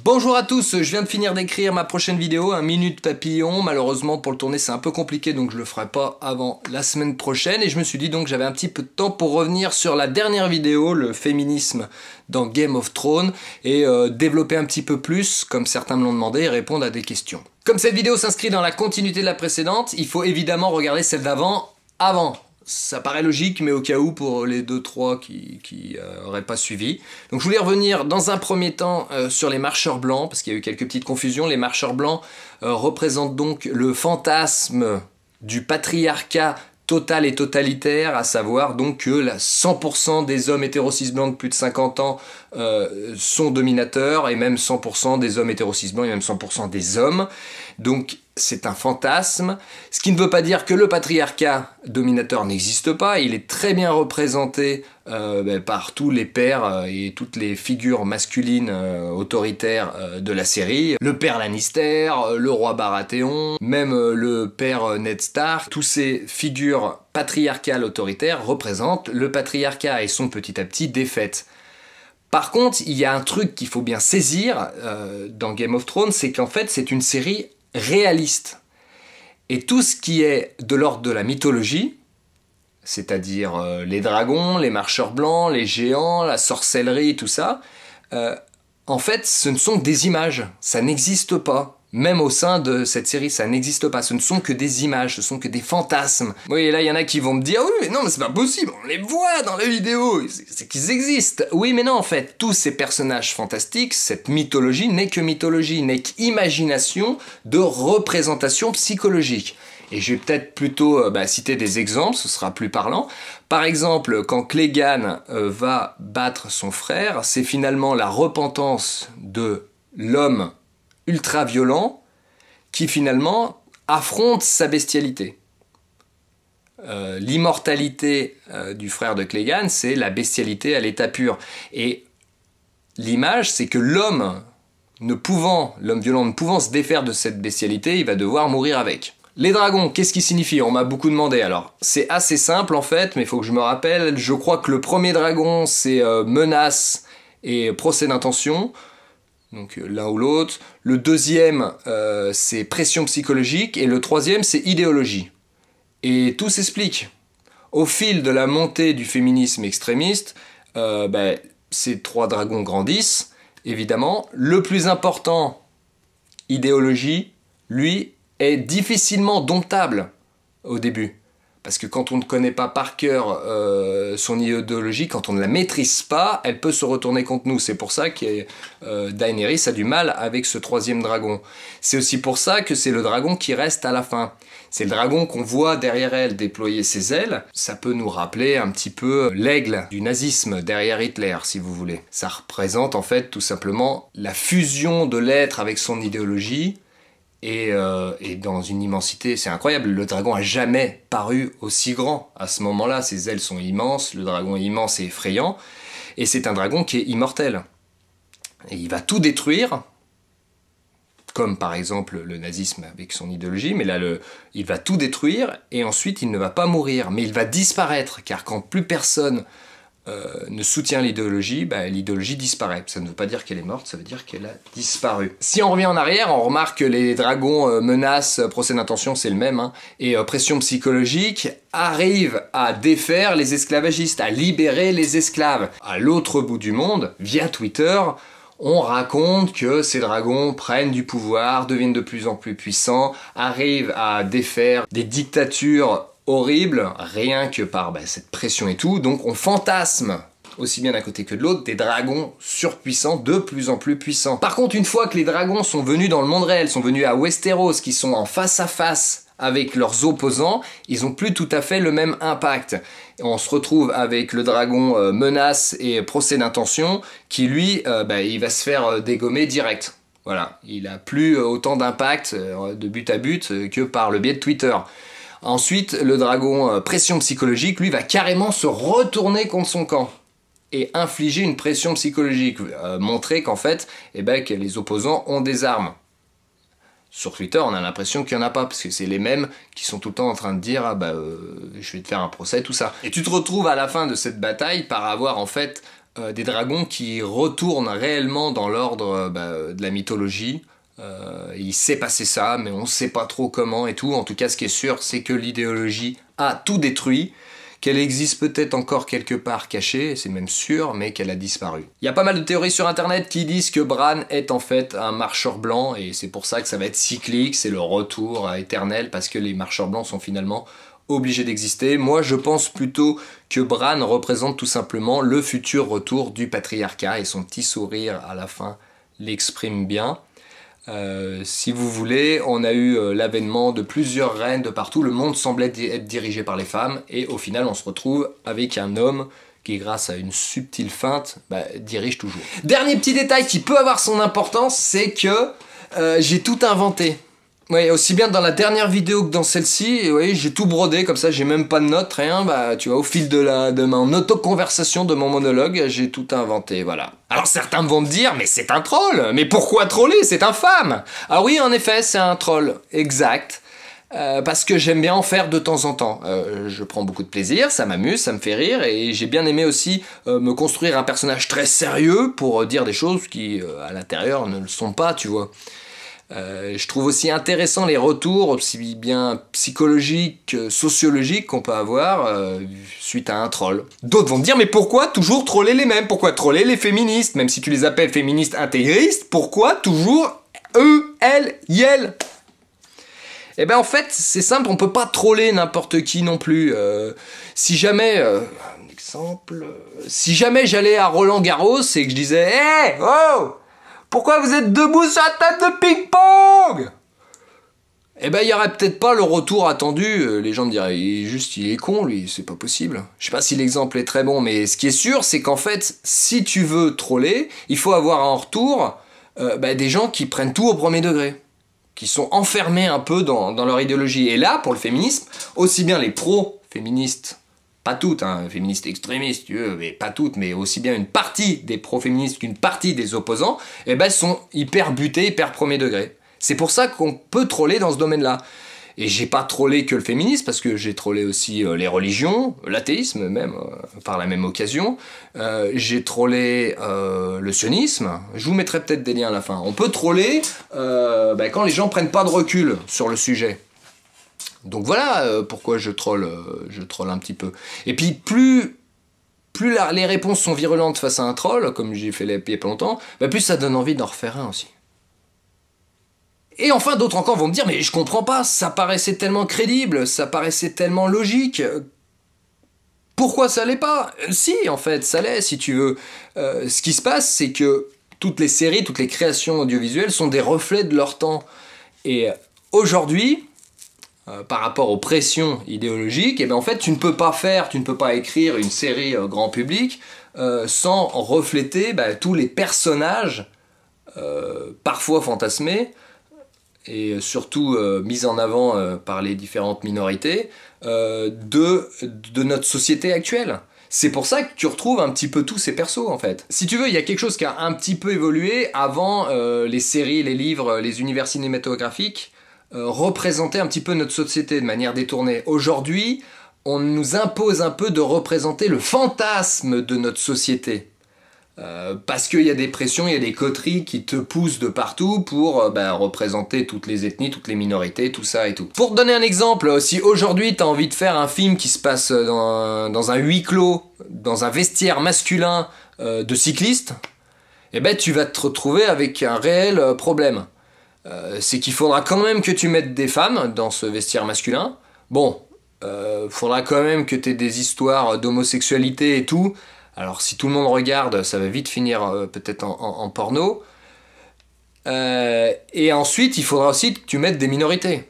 Bonjour à tous, je viens de finir d'écrire ma prochaine vidéo, un minute papillon. Malheureusement pour le tourner c'est un peu compliqué donc je le ferai pas avant la semaine prochaine. Et je me suis dit donc j'avais un petit peu de temps pour revenir sur la dernière vidéo, le féminisme dans Game of Thrones, et développer un petit peu plus, comme certains me l'ont demandé, et répondre à des questions. Comme cette vidéo s'inscrit dans la continuité de la précédente, il faut évidemment regarder celle d'avant, avant. Ça paraît logique, mais au cas où, pour les 2-3 qui auraient pas suivi. Donc je voulais revenir dans un premier temps sur les marcheurs blancs, parce qu'il y a eu quelques petites confusions. Les marcheurs blancs représentent donc le fantasme du patriarcat total et totalitaire, à savoir donc que 100% des hommes hétéro-cis blancs de plus de 50 ans sont dominateurs, et même 100% des hommes hétéro-cis blancs, et même 100% des hommes. Donc c'est un fantasme, ce qui ne veut pas dire que le patriarcat dominateur n'existe pas. Il est très bien représenté par tous les pères et toutes les figures masculines autoritaires de la série. Le père Lannister, le roi Baratheon, même le père Ned Stark. Tous ces figures patriarcales autoritaires représentent le patriarcat et sont petit à petit défaites. Par contre, il y a un truc qu'il faut bien saisir dans Game of Thrones, c'est qu'en fait c'est une série réaliste. Et tout ce qui est de l'ordre de la mythologie, c'est-à-dire les dragons, les marcheurs blancs, les géants, la sorcellerie, tout ça, en fait ce ne sont que des images, ça n'existe pas. Même au sein de cette série, ça n'existe pas. Ce ne sont que des images, ce sont que des fantasmes. Oui, et là, il y en a qui vont me dire « Oui, mais non, mais c'est pas possible, on les voit dans la vidéo, c'est qu'ils existent !» Oui, mais non, en fait, tous ces personnages fantastiques, cette mythologie n'est que mythologie, n'est qu'imagination de représentation psychologique. Et je vais peut-être plutôt citer des exemples, ce sera plus parlant. Par exemple, quand Clegane va battre son frère, c'est finalement la repentance de l'homme ultra violent qui finalement affronte sa bestialité. L'immortalité du frère de Clegane, c'est la bestialité à l'état pur. Et l'image, c'est que l'homme violent ne pouvant se défaire de cette bestialité, il va devoir mourir avec. Les dragons, qu'est-ce qui signifie? On m'a beaucoup demandé. Alors, c'est assez simple en fait, mais il faut que je me rappelle. Je crois que le premier dragon, c'est menace et procès d'intention. Donc l'un ou l'autre. Le deuxième, c'est pression psychologique. Et le troisième, c'est idéologie. Et tout s'explique. Au fil de la montée du féminisme extrémiste, ces trois dragons grandissent, évidemment. Le plus important, idéologie, lui, est difficilement domptable au début. Parce que quand on ne connaît pas par cœur son idéologie, quand on ne la maîtrise pas, elle peut se retourner contre nous. C'est pour ça que Daenerys a du mal avec ce troisième dragon. C'est aussi pour ça que c'est le dragon qui reste à la fin. C'est le dragon qu'on voit derrière elle déployer ses ailes. Ça peut nous rappeler un petit peu l'aigle du nazisme derrière Hitler, si vous voulez. Ça représente en fait tout simplement la fusion de l'être avec son idéologie. Et dans une immensité, c'est incroyable, le dragon a jamais paru aussi grand. À ce moment-là, ses ailes sont immenses, le dragon est immense et effrayant, et c'est un dragon qui est immortel. Et il va tout détruire, comme par exemple le nazisme avec son idéologie, mais là il va tout détruire, et ensuite il ne va pas mourir, mais il va disparaître, car quand plus personne ne soutient l'idéologie, l'idéologie disparaît. Ça ne veut pas dire qu'elle est morte, ça veut dire qu'elle a disparu. Si on revient en arrière, on remarque que les dragons menaces, procès d'intention, c'est le même, et pression psychologique, arrivent à défaire les esclavagistes, à libérer les esclaves. À l'autre bout du monde, via Twitter, on raconte que ces dragons prennent du pouvoir, deviennent de plus en plus puissants, arrivent à défaire des dictatures horrible, rien que par cette pression et tout. Donc on fantasme, aussi bien d'un côté que de l'autre, des dragons surpuissants, de plus en plus puissants. Par contre, une fois que les dragons sont venus dans le monde réel, sont venus à Westeros, qui sont en face à face avec leurs opposants, ils n'ont plus tout à fait le même impact. Et on se retrouve avec le dragon menace et procès d'intention, qui lui, il va se faire dégommer direct. Voilà, il n'a plus autant d'impact de but à but que par le biais de Twitter. Ensuite, le dragon pression psychologique, lui, va carrément se retourner contre son camp et infliger une pression psychologique, montrer qu'en fait, que les opposants ont des armes. Sur Twitter, on a l'impression qu'il n'y en a pas, parce que c'est les mêmes qui sont tout le temps en train de dire « Ah je vais te faire un procès, tout ça ». Et tu te retrouves à la fin de cette bataille par avoir en fait des dragons qui retournent réellement dans l'ordre de la mythologie. Il s'est passé ça, mais on ne sait pas trop comment et tout. En tout cas, ce qui est sûr, c'est que l'idéologie a tout détruit, qu'elle existe peut-être encore quelque part cachée, c'est même sûr, mais qu'elle a disparu. Il y a pas mal de théories sur internet qui disent que Bran est en fait un marcheur blanc, et c'est pour ça que ça va être cyclique, c'est le retour éternel, parce que les marcheurs blancs sont finalement obligés d'exister. Moi, je pense plutôt que Bran représente tout simplement le futur retour du patriarcat, et son petit sourire à la fin l'exprime bien. Si vous voulez, on a eu l'avènement de plusieurs reines de partout, le monde semblait être dirigé par les femmes, et au final on se retrouve avec un homme qui, grâce à une subtile feinte, dirige toujours. Dernier petit détail qui peut avoir son importance, c'est que j'ai tout inventé. Oui, aussi bien dans la dernière vidéo que dans celle-ci, oui, j'ai tout brodé, comme ça j'ai même pas de notes, rien, tu vois, au fil de mon auto-conversation, de mon monologue, j'ai tout inventé, voilà. Alors certains vont me dire, mais c'est un troll, mais pourquoi troller, c'est infâme. Ah oui, en effet, c'est un troll, exact, parce que j'aime bien en faire de temps en temps. Je prends beaucoup de plaisir, ça m'amuse, ça me fait rire, et j'ai bien aimé aussi me construire un personnage très sérieux pour dire des choses qui, à l'intérieur, ne le sont pas, tu vois. Je trouve aussi intéressant les retours, aussi bien psychologiques que sociologiques qu'on peut avoir suite à un troll. D'autres vont me dire, mais pourquoi toujours troller les mêmes? Pourquoi troller les féministes? Même si tu les appelles féministes intégristes, pourquoi toujours eux, elles, yel? Eh ben en fait, c'est simple, on peut pas troller n'importe qui non plus. Si jamais... exemple... Si jamais j'allais à Roland-Garros et que je disais « Hey, oh! Pourquoi vous êtes debout sur la table de ping-pong ?» Eh ben, il y aurait peut-être pas le retour attendu. Les gens me diraient, il est con, lui, c'est pas possible. Je sais pas si l'exemple est très bon, mais ce qui est sûr, c'est qu'en fait, si tu veux troller, il faut avoir en retour des gens qui prennent tout au premier degré, qui sont enfermés un peu dans leur idéologie. Et là, pour le féminisme, aussi bien les pro-féministes, pas toutes, hein, féministes extrémistes, tu veux, mais pas toutes, mais aussi bien une partie des pro-féministes qu'une partie des opposants, sont hyper butés, hyper premier degré. C'est pour ça qu'on peut troller dans ce domaine-là. Et j'ai pas trollé que le féminisme, parce que j'ai trollé aussi les religions, l'athéisme même, par la même occasion. J'ai trollé le sionisme. Je vous mettrai peut-être des liens à la fin. On peut troller quand les gens prennent pas de recul sur le sujet. Donc voilà pourquoi je troll un petit peu. Et puis plus les réponses sont virulentes face à un troll, comme j'ai fait il y a pas longtemps, plus ça donne envie d'en refaire un aussi. Et enfin d'autres encore vont me dire, mais je comprends pas, ça paraissait tellement crédible, ça paraissait tellement logique. Pourquoi ça l'est pas? Si, en fait, ça l'est, si tu veux. Ce qui se passe, c'est que toutes les séries, toutes les créations audiovisuelles sont des reflets de leur temps. Et aujourd'hui... par rapport aux pressions idéologiques, en fait tu ne peux pas écrire une série grand public sans refléter tous les personnages parfois fantasmés et surtout mis en avant par les différentes minorités de notre société actuelle. C'est pour ça que tu retrouves un petit peu tous ces persos en fait. Si tu veux, il y a quelque chose qui a un petit peu évolué avant les séries, les livres, les univers cinématographiques représenter un petit peu notre société de manière détournée. Aujourd'hui, on nous impose un peu de représenter le fantasme de notre société. Parce qu'il y a des pressions, il y a des coteries qui te poussent de partout pour représenter toutes les ethnies, toutes les minorités, tout ça et tout. Pour te donner un exemple, si aujourd'hui tu as envie de faire un film qui se passe dans un huis clos, dans un vestiaire masculin de cycliste, tu vas te retrouver avec un réel problème. C'est qu'il faudra quand même que tu mettes des femmes dans ce vestiaire masculin. Bon, faudra quand même que tu aies des histoires d'homosexualité et tout. Alors si tout le monde regarde, ça va vite finir peut-être en porno. Et ensuite, il faudra aussi que tu mettes des minorités.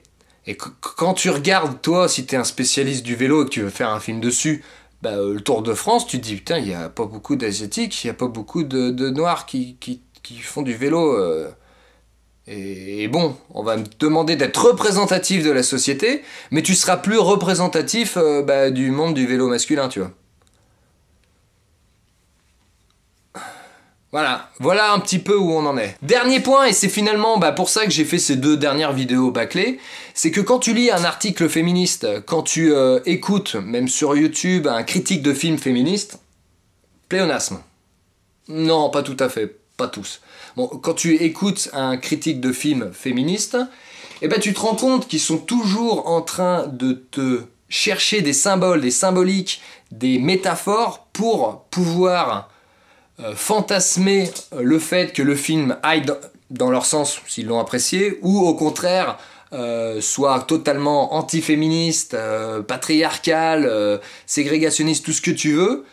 Et quand tu regardes, toi, si tu es un spécialiste du vélo et que tu veux faire un film dessus, le Tour de France, tu te dis, putain, il n'y a pas beaucoup d'Asiatiques, il n'y a pas beaucoup de Noirs qui font du vélo... Et bon, on va me demander d'être représentatif de la société, mais tu seras plus représentatif du monde du vélo masculin, tu vois. Voilà un petit peu où on en est. Dernier point, et c'est finalement pour ça que j'ai fait ces 2 dernières vidéos bâclées, c'est que quand tu lis un article féministe, quand tu écoutes, même sur YouTube, un critique de film féministe, pléonasme. Non, pas tout à fait, pas tous. Bon, quand tu écoutes un critique de film féministe, eh ben tu te rends compte qu'ils sont toujours en train de te chercher des symboles, des symboliques, des métaphores pour pouvoir fantasmer le fait que le film aille dans leur sens, s'ils l'ont apprécié, ou au contraire soit totalement anti-féministe, patriarcal, ségrégationniste, tout ce que tu veux,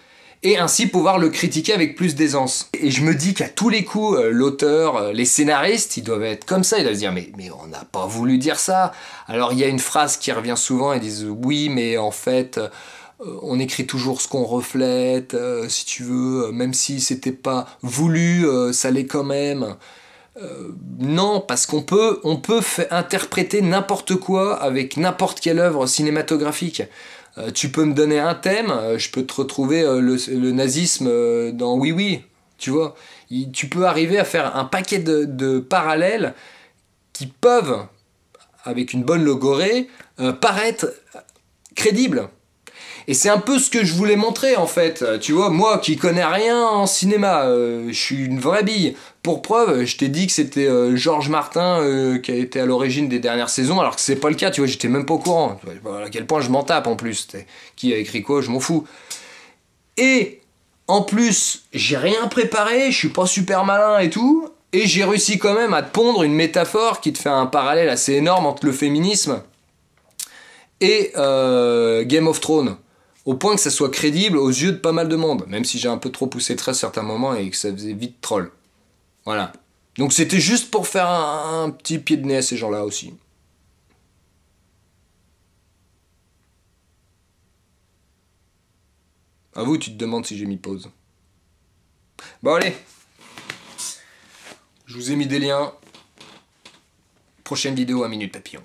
et ainsi pouvoir le critiquer avec plus d'aisance. Et je me dis qu'à tous les coups, l'auteur, les scénaristes, ils doivent être comme ça, ils doivent se dire mais on n'a pas voulu dire ça. Alors il y a une phrase qui revient souvent, ils disent oui mais en fait on écrit toujours ce qu'on reflète, si tu veux, même si c'était pas voulu, ça l'est quand même. Non, parce qu'on peut interpréter n'importe quoi avec n'importe quelle œuvre cinématographique. Tu peux me donner un thème, je peux te retrouver le nazisme dans Oui Oui, tu vois. Tu peux arriver à faire un paquet de parallèles qui peuvent, avec une bonne logorée, paraître crédibles. Et c'est un peu ce que je voulais montrer en fait. Tu vois, moi qui connais rien en cinéma, je suis une vraie bille. Pour preuve, je t'ai dit que c'était Georges Martin qui a été à l'origine des dernières saisons, alors que c'est pas le cas, tu vois, j'étais même pas au courant. À quel point je m'en tape en plus. Qui a écrit quoi, je m'en fous. Et en plus, j'ai rien préparé, je suis pas super malin et tout, et j'ai réussi quand même à te pondre une métaphore qui te fait un parallèle assez énorme entre le féminisme et Game of Thrones. Au point que ça soit crédible aux yeux de pas mal de monde, même si j'ai un peu trop poussé très à certains moments et que ça faisait vite troll. Voilà. Donc c'était juste pour faire un petit pied de nez à ces gens-là aussi. À vous, tu te demandes si j'ai mis pause. Bon allez, je vous ai mis des liens. Prochaine vidéo à Minute Papillon.